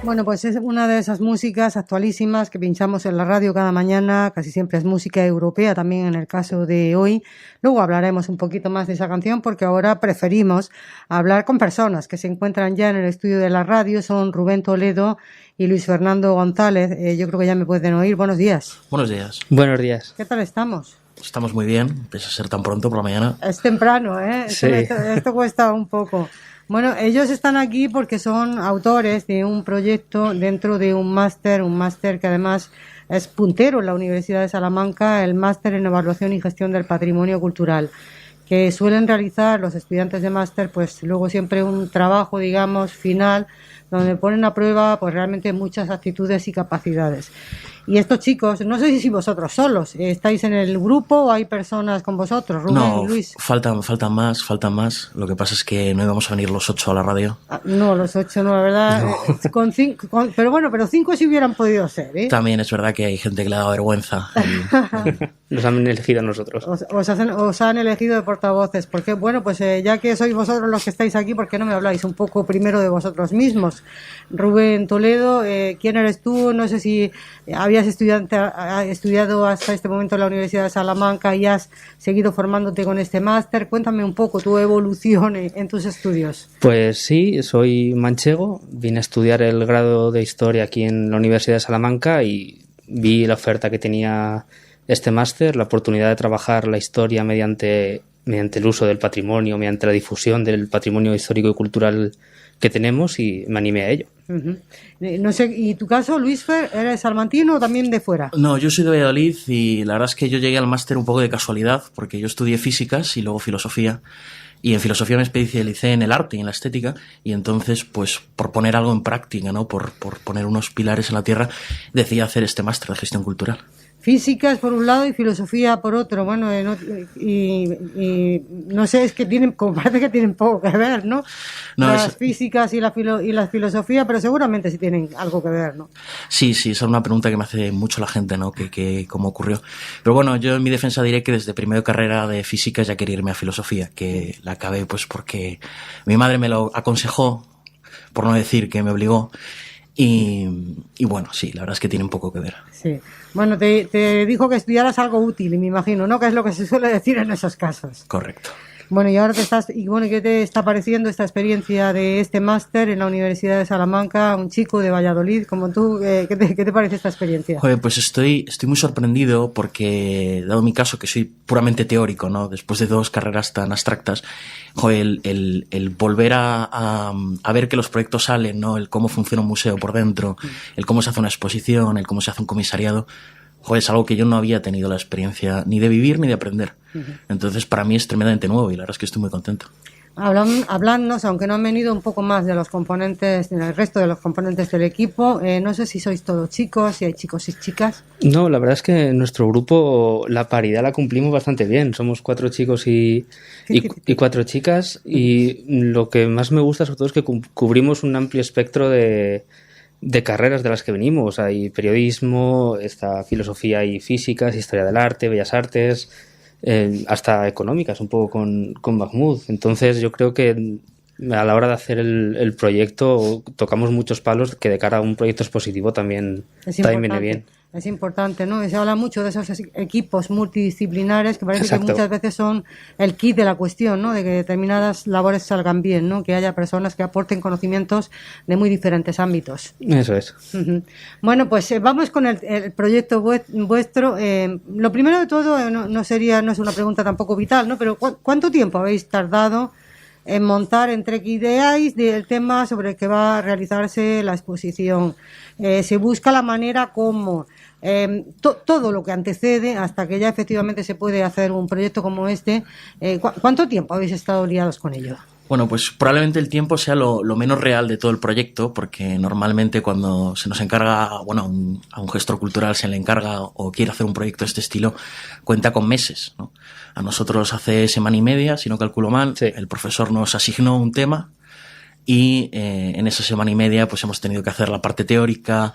Bueno, pues es una de esas músicas actualísimas que pinchamos en la radio cada mañana, casi siempre es música europea, también en el caso de hoy. Luego hablaremos un poquito más de esa canción porque ahora preferimos hablar con personas que se encuentran ya en el estudio de la radio, son Rubén Toledo y Luis Fernando González. Yo creo que ya me pueden oír. Buenos días. Buenos días. Buenos días. ¿Qué tal estamos? Estamos muy bien, pese a ser tan pronto por la mañana. Es temprano, ¿eh? Sí. Esto cuesta un poco. Bueno, ellos están aquí porque son autores de un proyecto dentro de un máster que además es puntero en la Universidad de Salamanca, el máster en evaluación y gestión del patrimonio cultural, que suelen realizar los estudiantes de máster, pues luego siempre un trabajo, digamos, final, donde ponen a prueba pues realmente muchas actitudes y capacidades. Y estos chicos, no sé si vosotros solos, ¿estáis en el grupo o hay personas con vosotros? Rubén, No, Luis. faltan más. Lo que pasa es que no íbamos a venir los 8 a la radio. No, los 8 no, la verdad. No. Pero 5 sí hubieran podido ser, ¿eh? También es verdad que hay gente que le ha dado vergüenza. Nos han elegido a nosotros. Os han elegido de portavoces. Porque, bueno, pues ya que sois vosotros los que estáis aquí, ¿por qué no me habláis un poco primero de vosotros mismos? Rubén Toledo, ¿quién eres tú? No sé si habías estudiado hasta este momento en la Universidad de Salamanca y has seguido formándote con este máster. Cuéntame un poco tu evolución en tus estudios. Pues sí, soy manchego, vine a estudiar el grado de Historia aquí en la Universidad de Salamanca y vi la oferta que tenía este máster, la oportunidad de trabajar la historia mediante el uso del patrimonio, mediante la difusión del patrimonio histórico y cultural que tenemos, y me animé a ello. Uh-huh. No sé, ¿y tu caso, Luis Fer, eres salmantino o también de fuera? No, yo soy de Valladolid y la verdad es que yo llegué al máster un poco de casualidad, porque yo estudié físicas y luego filosofía. Y en filosofía me especialicé en el arte y en la estética, y entonces, pues, por poner algo en práctica, ¿no? Por poner unos pilares en la tierra, decidí hacer este máster de gestión cultural. Físicas por un lado y filosofía por otro. Bueno, y no sé, es que parece que tienen poco que ver, ¿no? Las físicas y la filosofía, pero seguramente sí tienen algo que ver, ¿no? Sí, esa es una pregunta que me hace mucho la gente, ¿no? Que cómo ocurrió. Pero bueno, yo en mi defensa diré que desde primero de carrera de físicas ya quería irme a filosofía, que la acabé pues porque mi madre me lo aconsejó, por no decir que me obligó. Y bueno, sí, la verdad es que tiene un poco que ver. Sí. Bueno, te dijo que estudiaras algo útil, y me imagino, ¿no? Que es lo que se suele decir en esos casos. Correcto. Bueno, y ahora ¿qué te está pareciendo esta experiencia de este máster en la Universidad de Salamanca? Un chico de Valladolid como tú, ¿qué te parece esta experiencia? Joder, pues estoy muy sorprendido porque, dado mi caso, que soy puramente teórico, ¿no? Después de 2 carreras tan abstractas, joder, el volver a ver que los proyectos salen, ¿no? El cómo funciona un museo por dentro, el cómo se hace una exposición, el cómo se hace un comisariado, joder, es algo que yo no había tenido la experiencia ni de vivir ni de aprender. Entonces, para mí es tremendamente nuevo y la verdad es que estoy muy contento. Hablándonos, aunque no han venido un poco más de los componentes, del resto de los componentes del equipo, no sé si sois todos chicos, si hay chicos y chicas. No, la verdad es que en nuestro grupo la paridad la cumplimos bastante bien. Somos 4 chicos y 4 chicas, y lo que más me gusta sobre todo es que cubrimos un amplio espectro de carreras de las que venimos. Hay periodismo, está filosofía y físicas, historia del arte, bellas artes, hasta económicas, un poco con Mahmoud. Entonces yo creo que a la hora de hacer el proyecto tocamos muchos palos que de cara a un proyecto expositivo también viene bien. Es importante, ¿no? Y se habla mucho de esos equipos multidisciplinares que parece Exacto. que muchas veces son el kit de la cuestión, ¿no? De que determinadas labores salgan bien, ¿no? Que haya personas que aporten conocimientos de muy diferentes ámbitos. Eso es. Uh-huh. Bueno, pues vamos con el proyecto vuestro. Lo primero de todo, no es una pregunta tampoco vital, ¿no? Pero ¿cuánto tiempo habéis tardado en montar, entre que ideáis del tema sobre el que va a realizarse la exposición? Se busca la manera como todo lo que antecede hasta que ya efectivamente se puede hacer un proyecto como este. ¿Cuánto tiempo habéis estado liados con ello? Bueno, pues probablemente el tiempo sea lo menos real de todo el proyecto, porque normalmente cuando se nos encarga, bueno, a un gestor cultural se le encarga o quiere hacer un proyecto de este estilo, cuenta con meses, ¿no? A nosotros hace semana y media, si no calculo mal, sí. El profesor nos asignó un tema y en esa semana y media pues hemos tenido que hacer la parte teórica,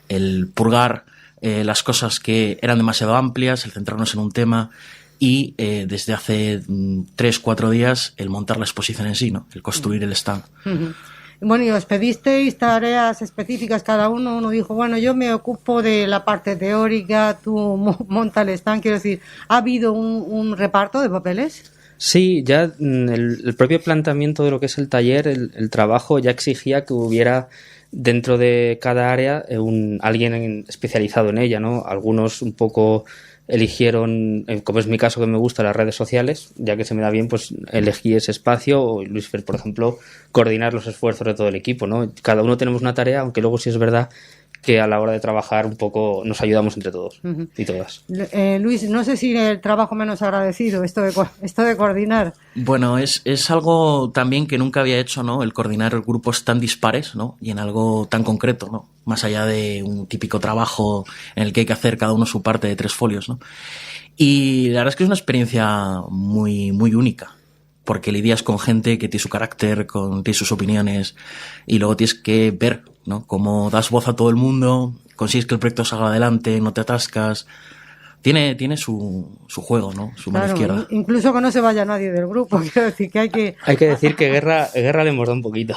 el purgar las cosas que eran demasiado amplias, el centrarnos en un tema y desde hace 3-4 días el montar la exposición en sí, ¿no? El construir el stand. Uh-huh. Bueno, y os pedisteis tareas específicas cada uno. Uno dijo, bueno, yo me ocupo de la parte teórica, tú monta el stand. Quiero decir, ¿ha habido un reparto de papeles? Sí, ya el propio planteamiento de lo que es el taller, el trabajo ya exigía que hubiera dentro de cada área alguien especializado en ella, ¿no? Algunos un poco eligieron, como es mi caso que me gusta las redes sociales, ya que se me da bien, pues elegí ese espacio, o Luis Fer, por ejemplo, coordinar los esfuerzos de todo el equipo, ¿no? Cada uno tenemos una tarea, aunque luego sí es verdad que a la hora de trabajar un poco nos ayudamos entre todos y todas. Luis, no sé si el trabajo menos agradecido, esto de coordinar. Bueno, es algo también que nunca había hecho, ¿no? El coordinar grupos tan dispares, ¿no? Y en algo tan concreto, ¿no? Más allá de un típico trabajo en el que hay que hacer cada uno su parte de 3 folios, ¿no? Y la verdad es que es una experiencia muy, muy única, porque lidias con gente que tiene su carácter, tiene sus opiniones, y luego tienes que ver, ¿no? Cómo das voz a todo el mundo, consigues que el proyecto salga adelante, no te atascas. Tiene su juego, ¿no? Su mano izquierda. Incluso que no se vaya nadie del grupo. Quiero decir que hay que decir que guerra le hemos dado un poquito.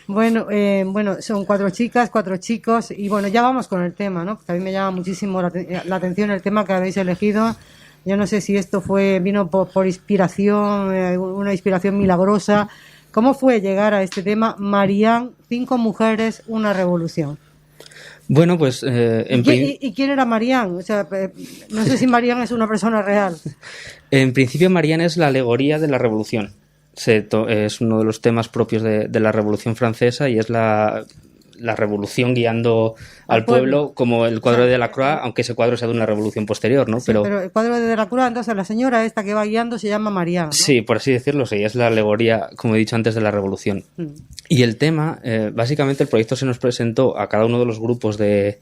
Bueno, son 4 chicas, 4 chicos, y bueno, ya vamos con el tema, ¿no? Porque a mí me llama muchísimo la atención el tema que habéis elegido. Yo no sé si esto vino por inspiración, una inspiración milagrosa. ¿Cómo fue llegar a este tema? Marianne, 5 mujeres, una revolución. Bueno, pues... ¿Y quién era Marianne? O sea, no sé si Marianne es una persona real. En principio, Marianne es la alegoría de la revolución. Es uno de los temas propios de la Revolución Francesa y es la revolución guiando al pueblo, como el cuadro de Delacroix, aunque ese cuadro sea de una revolución posterior, ¿no? Sí, pero el cuadro de Delacroix, entonces la señora esta que va guiando se llama Marianne, ¿no? Sí, por así decirlo, sí, es la alegoría, como he dicho antes, de la revolución. Y el tema, básicamente el proyecto se nos presentó a cada uno de los grupos de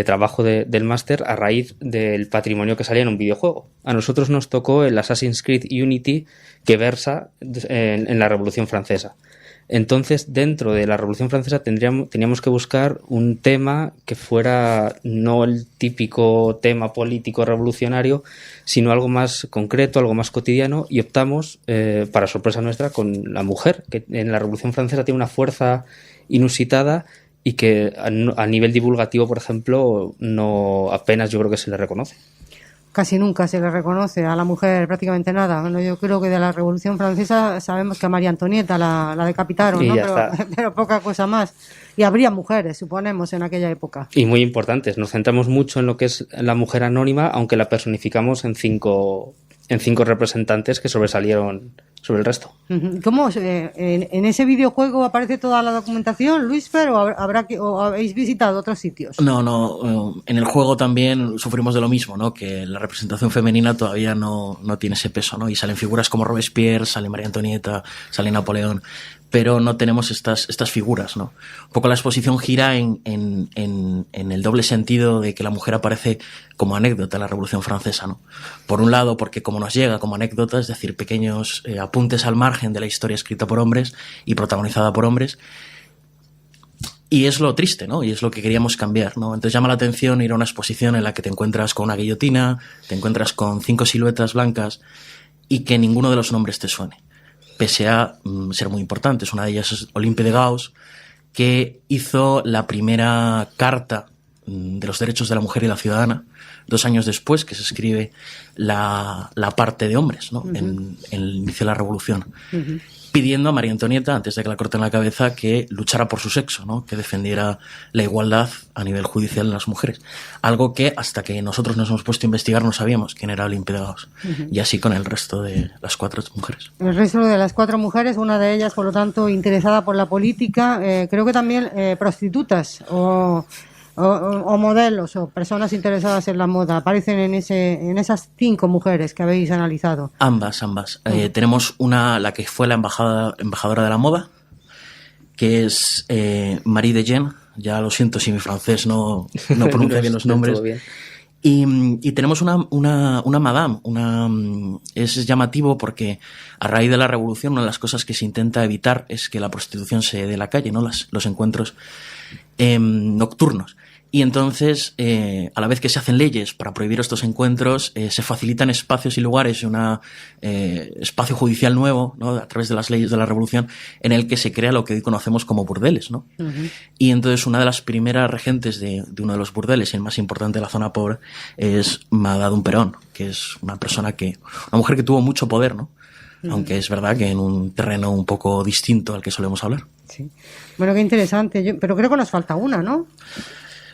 trabajo del máster a raíz del patrimonio que salía en un videojuego. A nosotros nos tocó el Assassin's Creed Unity, que versa en la Revolución Francesa. Entonces, dentro de la Revolución Francesa teníamos que buscar un tema que fuera no el típico tema político revolucionario, sino algo más concreto, algo más cotidiano, y optamos, para sorpresa nuestra, con la mujer, que en la Revolución Francesa tiene una fuerza inusitada y que a nivel divulgativo, por ejemplo, no apenas yo creo que se le reconoce. Casi nunca se le reconoce a la mujer prácticamente nada. Bueno, yo creo que de la Revolución Francesa sabemos que a María Antonieta la decapitaron, ¿no? Pero poca cosa más. Y habría mujeres, suponemos, en aquella época. Y muy importantes. Nos centramos mucho en lo que es la mujer anónima, aunque la personificamos en cinco representantes que sobresalieron sobre el resto. ¿Cómo en ese videojuego aparece toda la documentación, Luis Fer, o habéis visitado otros sitios? No, en el juego también sufrimos de lo mismo, ¿no? Que la representación femenina todavía no tiene ese peso, ¿no? Y salen figuras como Robespierre, sale María Antonieta, sale Napoleón, pero no tenemos estas figuras, ¿no? Un poco la exposición gira en el doble sentido de que la mujer aparece como anécdota en la Revolución Francesa, ¿no? Por un lado, porque como nos llega como anécdota, es decir, pequeños apuntes al margen de la historia escrita por hombres y protagonizada por hombres, y es lo triste, ¿no? Y es lo que queríamos cambiar, ¿no? Entonces llama la atención ir a una exposición en la que te encuentras con una guillotina, te encuentras con 5 siluetas blancas y que ninguno de los nombres te suene, pese a ser muy importantes. Una de ellas es Olympe de Gauss, que hizo la primera carta de los derechos de la mujer y la ciudadana 2 años después que se escribe la parte de hombres, ¿no? En el inicio de la revolución, pidiendo a María Antonieta, antes de que la corten la cabeza, que luchara por su sexo, ¿no? Que defendiera la igualdad a nivel judicial en las mujeres. Algo que hasta que nosotros nos hemos puesto a investigar no sabíamos quién era Olympe de Gauss. Y así con el resto de las 4 mujeres. El resto de las 4 mujeres, una de ellas, por lo tanto, interesada por la política, creo que también prostitutas o modelos o personas interesadas en la moda aparecen en esas 5 mujeres que habéis analizado. Ambas. Tenemos la que fue la embajadora de la moda, que es Marie de Jean. Ya lo siento si mi francés no pronuncia bien los nombres. Bien. Y tenemos una madame. Es llamativo porque a raíz de la revolución una de las cosas que se intenta evitar es que la prostitución se dé en la calle, ¿no? Los encuentros nocturnos. Y entonces, a la vez que se hacen leyes para prohibir estos encuentros, se facilitan espacios y lugares y un espacio judicial nuevo, ¿no? A través de las leyes de la Revolución, en el que se crea lo que hoy conocemos como burdeles, ¿no? Uh-huh. Y entonces una de las primeras regentes de uno de los burdeles, y el más importante de la zona pobre, es Madame Perón, que es una mujer que tuvo mucho poder, ¿no? Aunque es verdad que en un terreno un poco distinto al que solemos hablar. Sí. Bueno, qué interesante. Pero creo que nos falta una, ¿no?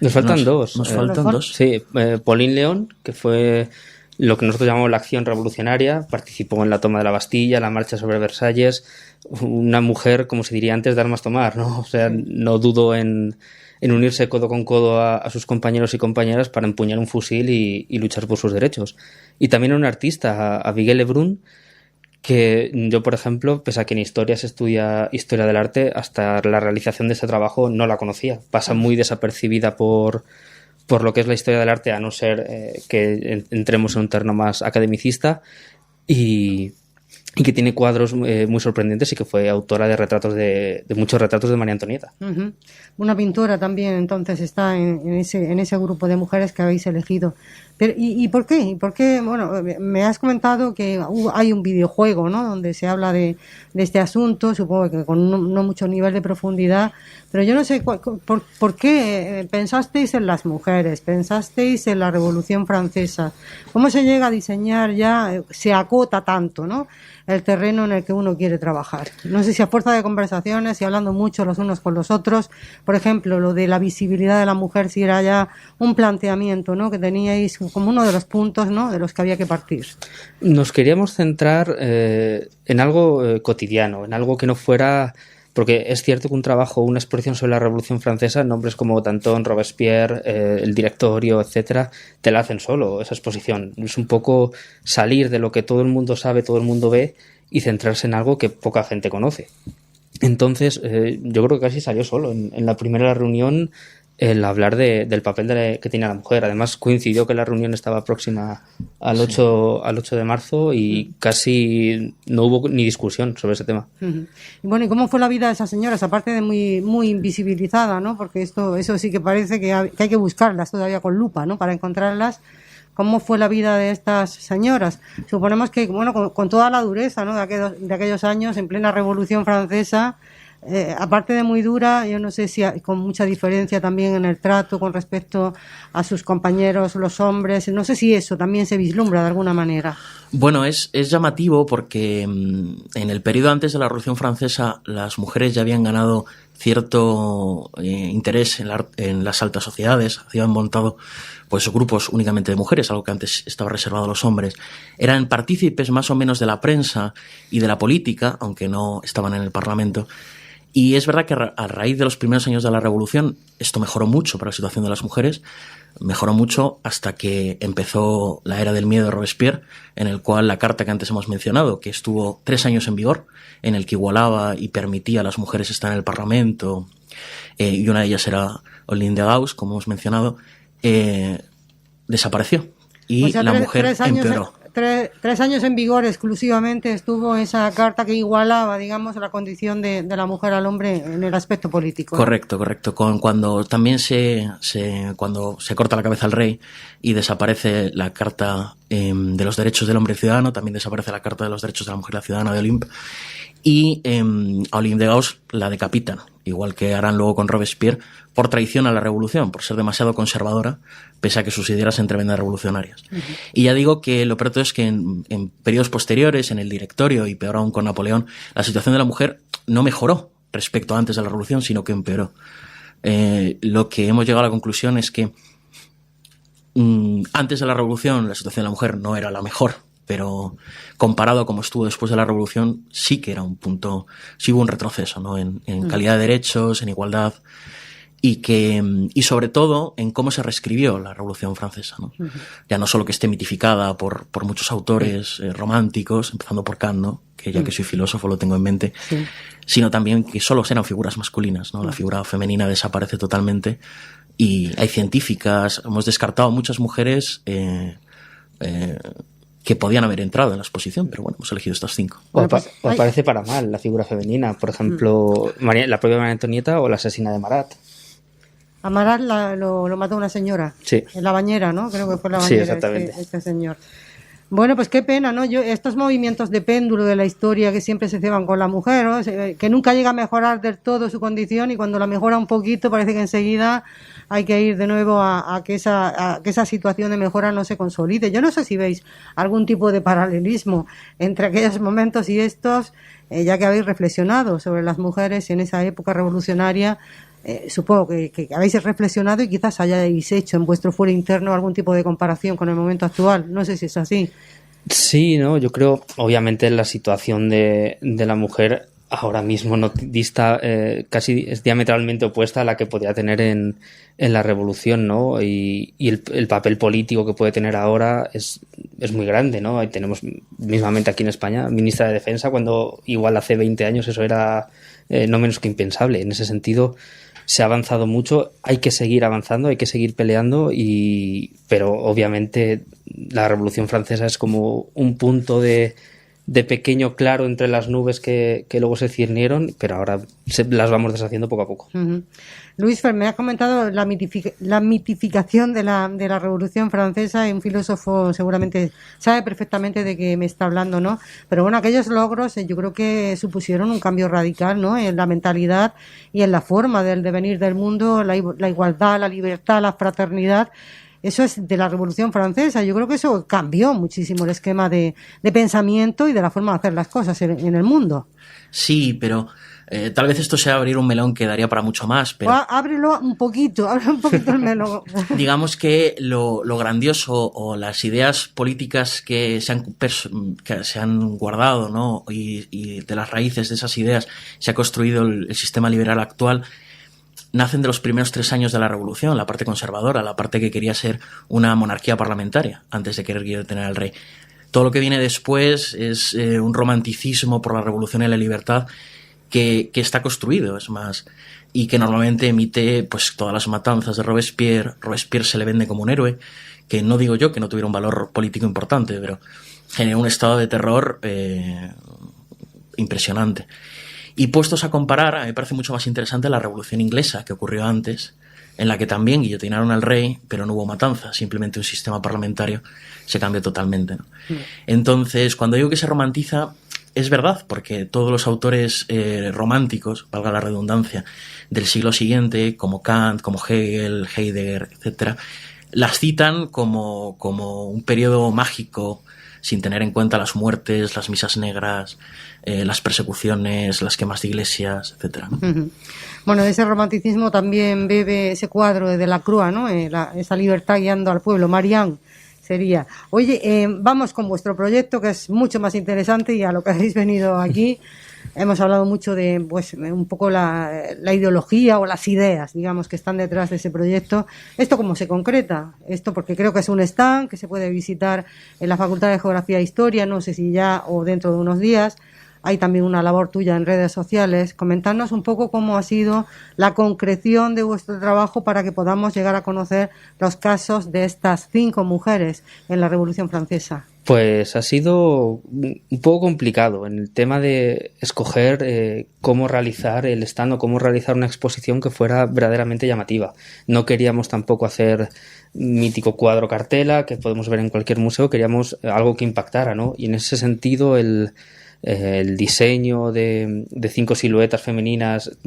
Nos faltan dos. Nos faltan dos. Sí, Pauline Léon, que fue lo que nosotros llamamos la acción revolucionaria, participó en la toma de la Bastilla, la marcha sobre Versalles, una mujer, como se diría antes, de armas tomar, ¿no? O sea, no dudó en unirse codo con codo a sus compañeros y compañeras para empuñar un fusil y luchar por sus derechos. Y también un artista, Abigail Lebrun, que yo, por ejemplo, pese a que en historia se estudia historia del arte, hasta la realización de este trabajo no la conocía. Pasa muy desapercibida por lo que es la historia del arte, a no ser que entremos en un terreno más academicista, y que tiene cuadros muy sorprendentes, y que fue autora de muchos retratos de María Antonieta. Uh-huh. Una pintora también, entonces, está en ese grupo de mujeres que habéis elegido. Pero, ¿y por qué? ¿Y por qué? Bueno, me has comentado que hay un videojuego, ¿no?, donde se habla de este asunto, supongo que con no mucho nivel de profundidad, pero yo no sé por qué pensasteis en las mujeres, pensasteis en la Revolución Francesa. ¿Cómo se llega a diseñar ya, se acota tanto, ¿no?, el terreno en el que uno quiere trabajar? No sé si a fuerza de conversaciones y hablando mucho los unos con los otros, por ejemplo, lo de la visibilidad de la mujer, si era ya un planteamiento, ¿no?, que teníais como uno de los puntos, ¿no?, de los que había que partir. Nos queríamos centrar en algo cotidiano, en algo que no fuera... Porque es cierto que un trabajo, una exposición sobre la Revolución Francesa, nombres como Danton, Robespierre, el Directorio, etcétera, te la hacen solo, esa exposición. Es un poco salir de lo que todo el mundo sabe, todo el mundo ve, y centrarse en algo que poca gente conoce. Entonces, yo creo que casi salió solo. En la primera reunión, el hablar del papel que tenía la mujer. Además, coincidió que la reunión estaba próxima al 8 de marzo y casi no hubo ni discusión sobre ese tema. Uh-huh. Y bueno, ¿y cómo fue la vida de esas señoras? Aparte de muy invisibilizada, ¿no? Porque eso sí que parece que hay que buscarlas todavía con lupa, ¿no?, para encontrarlas. ¿Cómo fue la vida de estas señoras? Suponemos que, bueno, con toda la dureza, ¿no?, de aquellos años, en plena Revolución Francesa, aparte de muy dura, yo no sé si con mucha diferencia también en el trato con respecto a sus compañeros, los hombres, no sé si eso también se vislumbra de alguna manera. Bueno, es llamativo porque en el periodo antes de la Revolución Francesa las mujeres ya habían ganado cierto interés en las altas sociedades, habían montado pues grupos únicamente de mujeres, algo que antes estaba reservado a los hombres. Eran partícipes más o menos de la prensa y de la política, aunque no estaban en el Parlamento. Y es verdad que a raíz de los primeros años de la Revolución esto mejoró mucho para la situación de las mujeres, mejoró mucho hasta que empezó la era del miedo de Robespierre, en el cual la carta que antes hemos mencionado, que estuvo 3 años en vigor, en el que igualaba y permitía a las mujeres estar en el Parlamento, y una de ellas era Olympe de Gaulle, como hemos mencionado, desapareció y o sea, la mujer empeoró. 3 años en vigor exclusivamente estuvo esa carta que igualaba, digamos, la condición de la mujer al hombre en el aspecto político. Correcto. Cuando también cuando se corta la cabeza al rey y desaparece la carta de los derechos del hombre ciudadano, también desaparece la carta de los derechos de la mujer la ciudadana de Olympe, y a Olympe de Gaulle la decapitan, igual que harán luego con Robespierre, por traición a la revolución, por ser demasiado conservadora, pese a que sus ideas eran tremendas revolucionarias. Uh-huh. Y ya digo que lo peor es que en periodos posteriores, en el Directorio y peor aún con Napoleón, la situación de la mujer no mejoró respecto a antes de la revolución, sino que empeoró. Lo que hemos llegado a la conclusión es que antes de la revolución la situación de la mujer no era la mejor, pero comparado a como estuvo después de la revolución, sí que era un punto, sí hubo un retroceso, ¿no?, en calidad de derechos, en igualdad, y sobre todo en cómo se reescribió la Revolución Francesa, ¿no? Uh-huh. Ya no solo que esté mitificada por muchos autores románticos, empezando por Kant, ¿no?, que ya que soy filósofo lo tengo en mente, sí, sino también que solo eran figuras masculinas, ¿no? La figura femenina desaparece totalmente y hay científicas, hemos descartado muchas mujeres que podían haber entrado en la exposición, pero bueno, hemos elegido estas 5. O aparece para mal la figura femenina, por ejemplo, la propia María Antonieta o la asesina de Marat. Amaral lo mató una señora. Sí. En la bañera, ¿no? Creo que fue la Sí, bañera exactamente. este señor. Bueno, pues qué pena, ¿no? Estos movimientos de péndulo de la historia que siempre se ceban con la mujer, ¿no? Que nunca llega a mejorar del todo su condición y cuando la mejora un poquito parece que enseguida hay que ir de nuevo a que esa situación de mejora no se consolide. Yo no sé si veis algún tipo de paralelismo entre aquellos momentos y estos, ya que habéis reflexionado sobre las mujeres en esa época revolucionaria. Supongo que habéis reflexionado y quizás hayáis hecho en vuestro fuero interno algún tipo de comparación con el momento actual. No sé si es así. Sí, no, yo creo, obviamente, la situación de la mujer ahora mismo no dista, casi es diametralmente opuesta a la que podía tener en la revolución, ¿no? Y el papel político que puede tener ahora es muy grande, ¿no? Ahí tenemos, mismamente aquí en España, ministra de Defensa, cuando igual hace 20 años eso era no menos que impensable. En ese sentido, se ha avanzado mucho, hay que seguir avanzando, hay que seguir peleando, pero obviamente la Revolución Francesa es como un punto de pequeño claro entre las nubes que luego se cirnieron, pero ahora las vamos deshaciendo poco a poco. Uh-huh. Luis Fer, me has comentado la mitificación de la Revolución Francesa y un filósofo seguramente sabe perfectamente de qué me está hablando, ¿no? Pero bueno, aquellos logros yo creo que supusieron un cambio radical, ¿no? En la mentalidad y en la forma del devenir del mundo, la igualdad, la libertad, la fraternidad. Eso es de la Revolución Francesa. Yo creo que eso cambió muchísimo el esquema de pensamiento y de la forma de hacer las cosas en el mundo. Sí, pero tal vez esto sea abrir un melón que daría para mucho más, pero... Ábrelo un poquito, abre un poquito el melón. Digamos que lo grandioso o las ideas políticas que se han guardado, ¿no? Y de las raíces de esas ideas se ha construido el sistema liberal actual, nacen de los primeros 3 años de la Revolución, la parte conservadora, la parte que quería ser una monarquía parlamentaria antes de querer tener al rey. Todo lo que viene después es un romanticismo por la revolución y la libertad que está construido, es más, y que normalmente emite pues todas las matanzas de Robespierre. Robespierre se le vende como un héroe, que no digo yo que no tuviera un valor político importante, pero generó un estado de terror impresionante. Y puestos a comparar, a mí me parece mucho más interesante la Revolución Inglesa, que ocurrió antes, en la que también guillotinaron al rey, pero no hubo matanza, simplemente un sistema parlamentario se cambió totalmente, ¿no? Entonces, cuando digo que se romantiza, es verdad, porque todos los autores románticos, valga la redundancia, del siglo siguiente, como Kant, como Hegel, Heidegger, etc., las citan como un periodo mágico, sin tener en cuenta las muertes, las misas negras, las persecuciones, las quemas de iglesias, etc. Uh-huh. Bueno, de ese romanticismo también bebe ese cuadro de Delacroix, ¿no? Esa libertad guiando al pueblo. Marianne sería. Oye, vamos con vuestro proyecto, que es mucho más interesante, y a lo que habéis venido aquí. Hemos hablado mucho de, pues, un poco la ideología o las ideas, digamos, que están detrás de ese proyecto. ¿Esto cómo se concreta? Esto porque creo que es un stand que se puede visitar en la Facultad de Geografía e Historia, no sé si ya o dentro de unos días. Hay también una labor tuya en redes sociales. Comentarnos un poco cómo ha sido la concreción de vuestro trabajo para que podamos llegar a conocer los casos de estas 5 mujeres en la Revolución Francesa. Pues ha sido un poco complicado en el tema de escoger cómo realizar el stand o cómo realizar una exposición que fuera verdaderamente llamativa. No queríamos tampoco hacer mítico cuadro cartela que podemos ver en cualquier museo, queríamos algo que impactara, ¿no? Y en ese sentido el diseño de 5 siluetas femeninas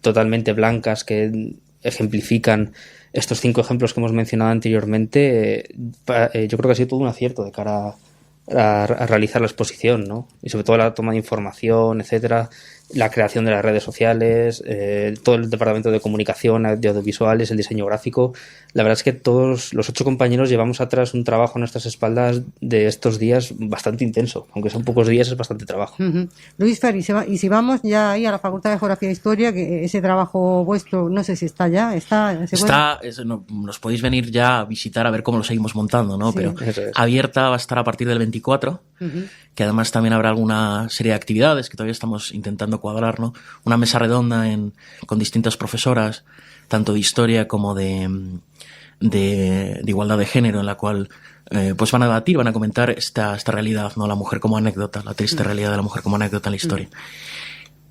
totalmente blancas que ejemplifican estos 5 ejemplos que hemos mencionado anteriormente, yo creo que ha sido todo un acierto de cara a realizar la exposición, ¿no? Y sobre todo la toma de información, etcétera, la creación de las redes sociales, todo el departamento de comunicación, de audiovisuales, el diseño gráfico. La verdad es que todos los 8 compañeros llevamos atrás un trabajo a nuestras espaldas de estos días bastante intenso. Aunque son pocos días, es bastante trabajo. Uh-huh. Luis Fer, y si vamos ya ahí a la Facultad de Geografía e Historia, que ese trabajo vuestro, no sé si está ya, nos podéis venir ya a visitar a ver cómo lo seguimos montando, ¿no? Sí, pero abierta va a estar a partir del 24, uh-huh. Que además también habrá alguna serie de actividades que todavía estamos intentando cuadrar, ¿no? Una mesa redonda con distintas profesoras, tanto de historia como de igualdad de género, en la cual pues van a debatir, van a comentar esta realidad, ¿no? La mujer como anécdota, la triste realidad de la mujer como anécdota en la historia.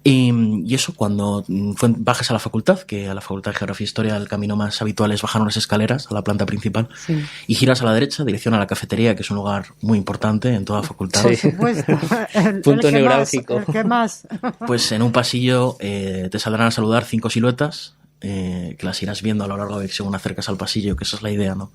Y eso cuando bajas a la facultad, que a la Facultad de Geografía e Historia el camino más habitual es bajar unas escaleras a la planta principal, Sí. y giras a la derecha, dirección a la cafetería, que es un lugar muy importante en toda la facultad. Por supuesto. Punto que neurálgico. Más, el que más. Pues en un pasillo te saldrán a saludar 5 siluetas, que las irás viendo a lo largo de según acercas al pasillo, que esa es la idea, ¿no?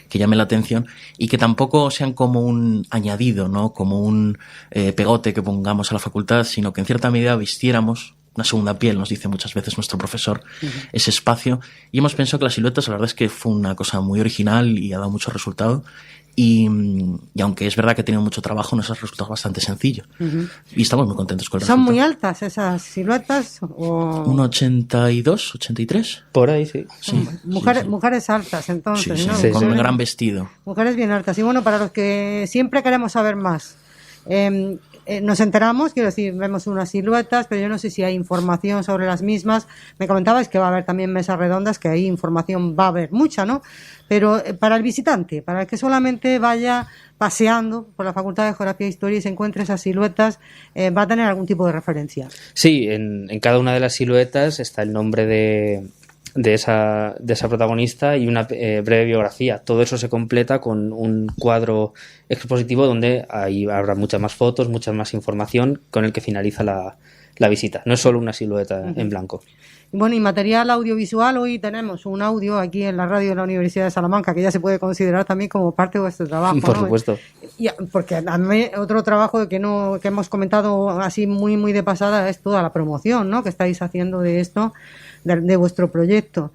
Que llame la atención y que tampoco sean como un añadido, ¿no? Como un pegote que pongamos a la facultad, sino que en cierta medida vistiéramos una segunda piel, nos dice muchas veces nuestro profesor, ese espacio. Y hemos pensado que las siluetas, la verdad es que fue una cosa muy original y ha dado mucho resultado. Y aunque es verdad que ha tenido mucho trabajo, nos ha resultado bastante sencillo. Y estamos muy contentos con el ¿Son resultado. muy altas esas siluetas? O... Un 82, 83. Por ahí, sí. Mujeres altas, entonces, Sí, ¿no? sí, con sí. un gran vestido. Mujeres bien altas. Y bueno, para los que siempre queremos saber más, nos enteramos, quiero decir, vemos unas siluetas, pero yo no sé si hay información sobre las mismas. Me comentabais que va a haber también mesas redondas, que ahí información va a haber mucha, ¿no? Pero para el visitante, para el que solamente vaya paseando por la Facultad de Geografía e Historia y se encuentre esas siluetas, va a tener algún tipo de referencia. Sí, en cada una de las siluetas está el nombre de esa protagonista y una breve biografía. Todo eso se completa con un cuadro expositivo donde ahí habrá muchas más fotos, mucha más información con el que finaliza la visita. No es solo una silueta en blanco. Bueno, y material audiovisual, hoy tenemos un audio aquí en la radio de la Universidad de Salamanca que ya se puede considerar también como parte de vuestro trabajo, Por ¿no? supuesto. Y, porque a mí otro trabajo que hemos comentado así muy de pasada es toda la promoción, ¿no? Que estáis haciendo de esto, de vuestro proyecto.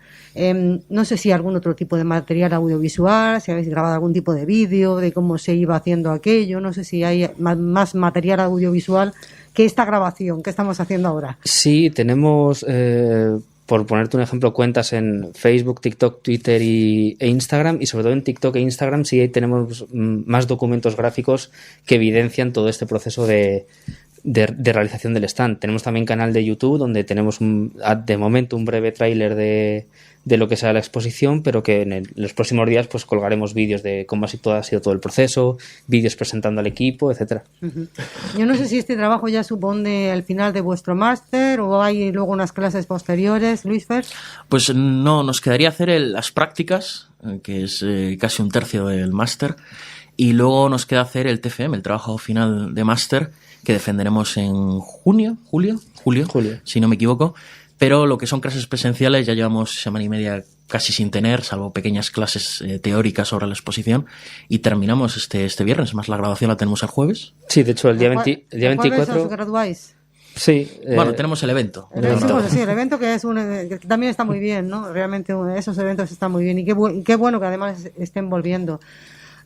No sé si algún otro tipo de material audiovisual, si habéis grabado algún tipo de vídeo de cómo se iba haciendo aquello, no sé si hay más material audiovisual que esta grabación que estamos haciendo ahora. Sí, tenemos, por ponerte un ejemplo, cuentas en Facebook, TikTok, Twitter e Instagram, y sobre todo en TikTok e Instagram sí tenemos más documentos gráficos que evidencian todo este proceso de realización del stand. Tenemos también canal de YouTube donde tenemos de momento un breve tráiler de lo que será la exposición, pero que en los próximos días pues colgaremos vídeos de cómo ha sido todo el proceso, vídeos presentando al equipo, etcétera. Yo no sé si este trabajo ya supone el final de vuestro máster o hay luego unas clases posteriores, Luis Fer. Pues no, nos quedaría hacer las prácticas, que es casi un tercio del máster, y luego nos queda hacer el TFM, el trabajo final de máster, que defenderemos en julio, si no me equivoco. Pero lo que son clases presenciales ya llevamos semana y media casi sin tener, salvo pequeñas clases teóricas sobre la exposición, y terminamos este viernes, más la graduación la tenemos el jueves. Sí, de hecho el día ¿El 24... os graduáis? Sí. Bueno, tenemos el evento. Sí, el evento que que también está muy bien, ¿no? Realmente esos eventos están muy bien y qué bueno que además estén volviendo.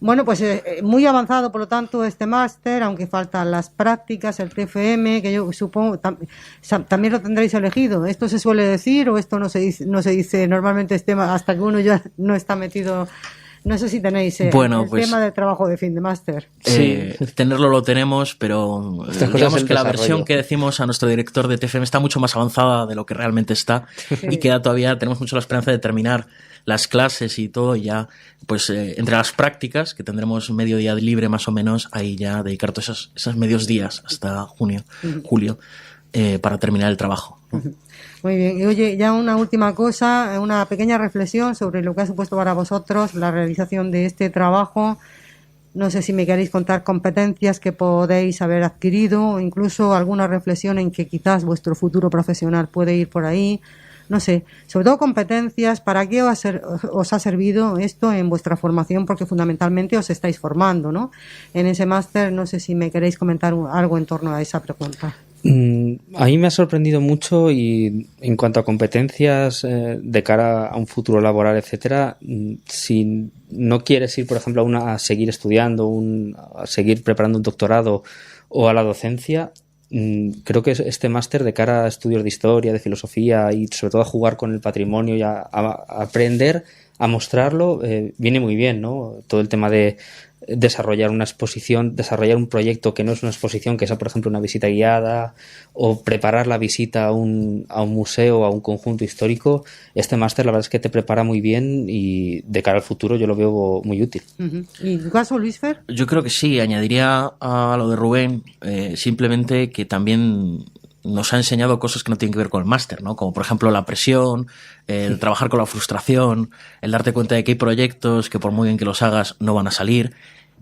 Bueno, pues muy avanzado, por lo tanto, este máster, aunque faltan las prácticas, el TFM, que yo supongo también lo tendréis elegido. ¿Esto se suele decir o esto no se dice normalmente hasta que uno ya no está metido? No sé si tenéis el tema del trabajo de fin de máster. Tenerlo lo tenemos, pero digamos que la versión que decimos a nuestro director de TFM está mucho más avanzada de lo que realmente está y queda todavía, tenemos mucho la esperanza de terminar las clases y todo, y ya pues entre las prácticas, que tendremos medio día libre más o menos, ahí ya dedicar todos esos medios días hasta julio, para terminar el trabajo. Muy bien. Y oye, ya una última cosa, una pequeña reflexión sobre lo que ha supuesto para vosotros la realización de este trabajo. No sé si me queréis contar competencias que podéis haber adquirido o incluso alguna reflexión en que quizás vuestro futuro profesional puede ir por ahí. No sé, sobre todo competencias, ¿para qué os ha servido esto en vuestra formación? Porque fundamentalmente os estáis formando, ¿no? En ese máster, no sé si me queréis comentar algo en torno a esa pregunta. A mí me ha sorprendido mucho y en cuanto a competencias de cara a un futuro laboral, etcétera, si no quieres ir, por ejemplo, a seguir estudiando, a seguir preparando un doctorado o a la docencia, creo que este máster de cara a estudios de historia, de filosofía y sobre todo a jugar con el patrimonio y a aprender a mostrarlo, viene muy bien, ¿no? Todo el tema de desarrollar una exposición, desarrollar un proyecto que no es una exposición, que sea, por ejemplo, una visita guiada o preparar la visita a un museo, a un conjunto histórico. Este máster, la verdad es que te prepara muy bien y de cara al futuro yo lo veo muy útil. ¿Y en tu caso, Luis Fer? Yo creo que sí, añadiría a lo de Rubén simplemente que también nos ha enseñado cosas que no tienen que ver con el máster, ¿no? Como por ejemplo la presión, el trabajar con la frustración, el darte cuenta de que hay proyectos que por muy bien que los hagas no van a salir.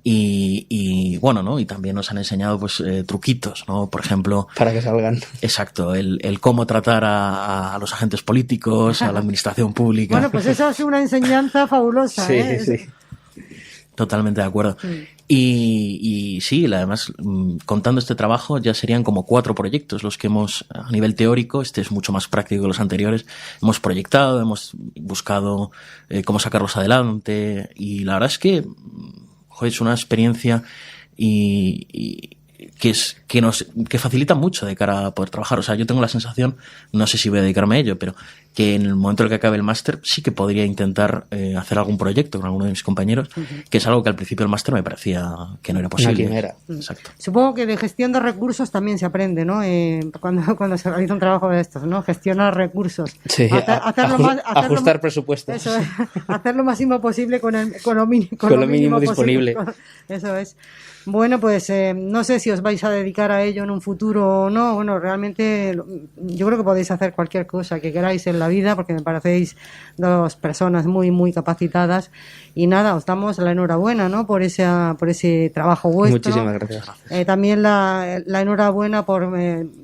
Y bueno, ¿no? Y también nos han enseñado pues truquitos, ¿no? Por ejemplo, para que salgan. Exacto, el cómo tratar a los agentes políticos, a la administración pública. Bueno, pues esa es una enseñanza fabulosa, Sí, ¿eh? sí. Totalmente de acuerdo. Y sí, además, contando este trabajo, ya serían como 4 proyectos los que hemos, a nivel teórico, este es mucho más práctico que los anteriores, hemos proyectado, hemos buscado cómo sacarlos adelante, y la verdad es que joder, es una experiencia y que facilita mucho de cara a poder trabajar. O sea, yo tengo la sensación, no sé si voy a dedicarme a ello, pero que en el momento en el que acabe el máster sí que podría intentar hacer algún proyecto con alguno de mis compañeros, que es algo que al principio del máster me parecía que no era posible. Una quimera. Exacto. Supongo que de gestión de recursos también se aprende, ¿no? Cuando se realiza un trabajo de estos, ¿no? Gestionar recursos. Sí, ajustar presupuestos. Eso es, hacer lo máximo posible con lo mínimo disponible. Eso es. Bueno, pues no sé si os vais a dedicar a ello en un futuro o no. Bueno, realmente yo creo que podéis hacer cualquier cosa que queráis en la vida, porque me parecéis 2 personas muy, muy capacitadas. Y nada, os damos la enhorabuena, ¿no? Por ese trabajo vuestro. Muchísimas gracias. También la enhorabuena por,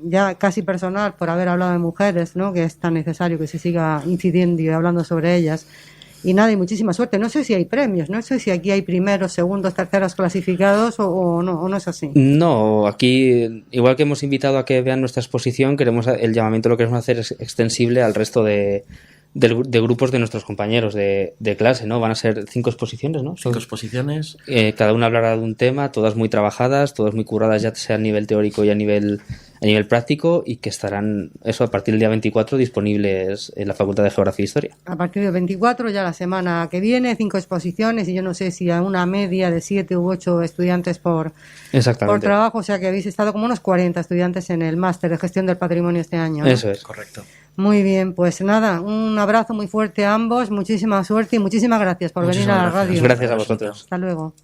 ya casi personal, por haber hablado de mujeres, ¿no? Que es tan necesario que se siga incidiendo y hablando sobre ellas. Y nada, y muchísima suerte. No sé si hay premios, no sé si aquí hay primeros, segundos, terceros clasificados o no es así. No, aquí, igual que hemos invitado a que vean nuestra exposición, el llamamiento lo queremos hacer es extensible al resto de grupos de nuestros compañeros de clase, ¿no? Van a ser 5 exposiciones, ¿no? 5 exposiciones. Cada una hablará de un tema, todas muy trabajadas, todas muy curadas, ya sea a nivel teórico y a nivel práctico, y que estarán, eso, a partir del día 24 disponibles en la Facultad de Geografía e Historia. A partir del 24, ya la semana que viene, 5 exposiciones, y yo no sé si a una media de 7 u 8 estudiantes por trabajo, o sea que habéis estado como unos 40 estudiantes en el máster de gestión del patrimonio este año, ¿no? Eso es. Correcto. Muy bien, pues nada, un abrazo muy fuerte a ambos, muchísima suerte y muchísimas gracias por venir a la radio. Gracias a vosotros. Hasta luego.